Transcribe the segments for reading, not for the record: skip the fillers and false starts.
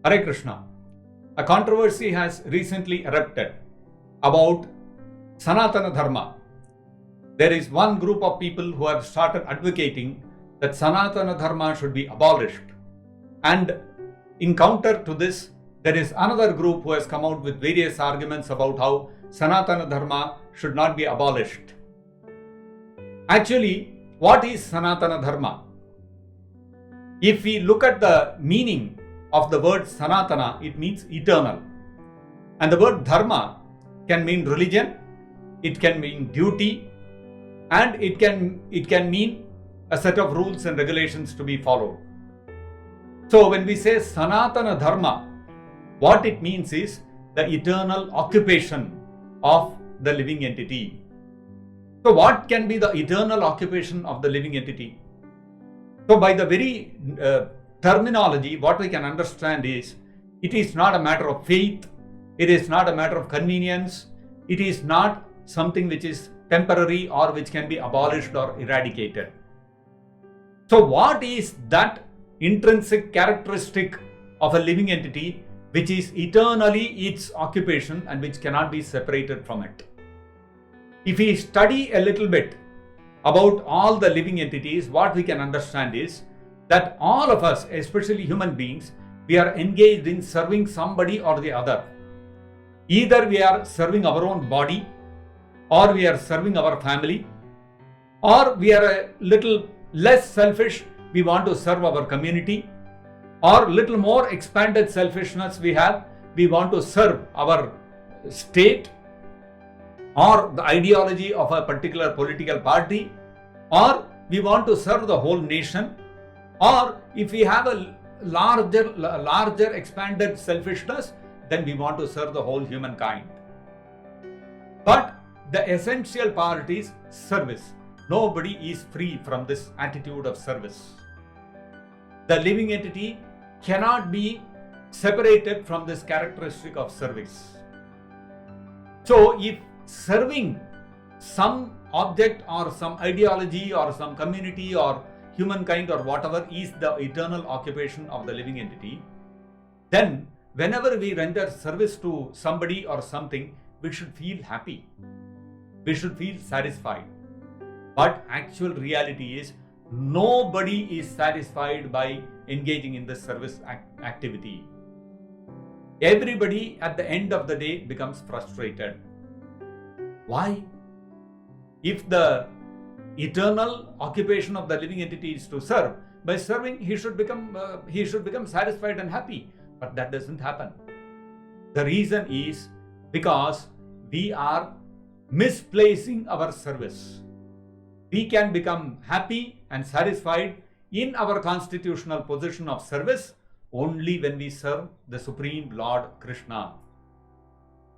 Hare Krishna. A controversy has recently erupted about Sanatana Dharma. There is one group of people who have started advocating that Sanatana Dharma should be abolished. And in counter to this, there is another group who has come out with various arguments about how Sanatana Dharma should not be abolished. Actually, what is Sanatana Dharma? If we look at the meaning of the word Sanatana, it means eternal. And the word Dharma can mean religion, it can mean duty, and it can mean a set of rules and regulations to be followed. So when we say Sanatana Dharma, what it means is the eternal occupation of the living entity. So what can be the eternal occupation of the living entity? So by the very terminology, what we can understand is, it is not a matter of faith, it is not a matter of convenience, it is not something which is temporary or which can be abolished or eradicated. So what is that intrinsic characteristic of a living entity which is eternally its occupation and which cannot be separated from it? If we study a little bit about all the living entities, what we can understand is that all of us, especially human beings, we are engaged in serving somebody or the other. Either we are serving our own body, or we are serving our family, or we are a little less selfish, we want to serve our community, or little more expanded selfishness we want to serve our state, or the ideology of a particular political party, or we want to serve the whole nation, or if we have a larger expanded selfishness, then we want to serve the whole humankind. But the essential part is service. Nobody is free from this attitude of service. The living entity cannot be separated from this characteristic of service. So if serving some object or some ideology or some community or humankind or whatever is the eternal occupation of the living entity, then whenever we render service to somebody or something, we should feel happy. We should feel satisfied. But actual reality is, nobody is satisfied by engaging in this service activity. Everybody at the end of the day becomes frustrated. Why? If the eternal occupation of the living entity is to serve, by serving he should become satisfied and happy. But that doesn't happen. The reason is because we are misplacing our service. We can become happy and satisfied in our constitutional position of service only when we serve the Supreme Lord Krishna.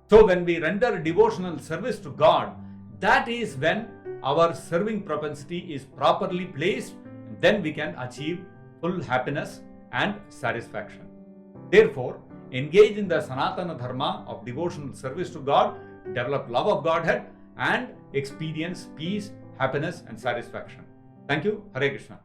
So when we render devotional service to God, that is when our serving propensity is properly placed, and then we can achieve full happiness and satisfaction. Therefore, engage in the Sanatana Dharma of devotional service to God, develop love of Godhead, and experience peace, happiness, and satisfaction. Thank you. Hare Krishna.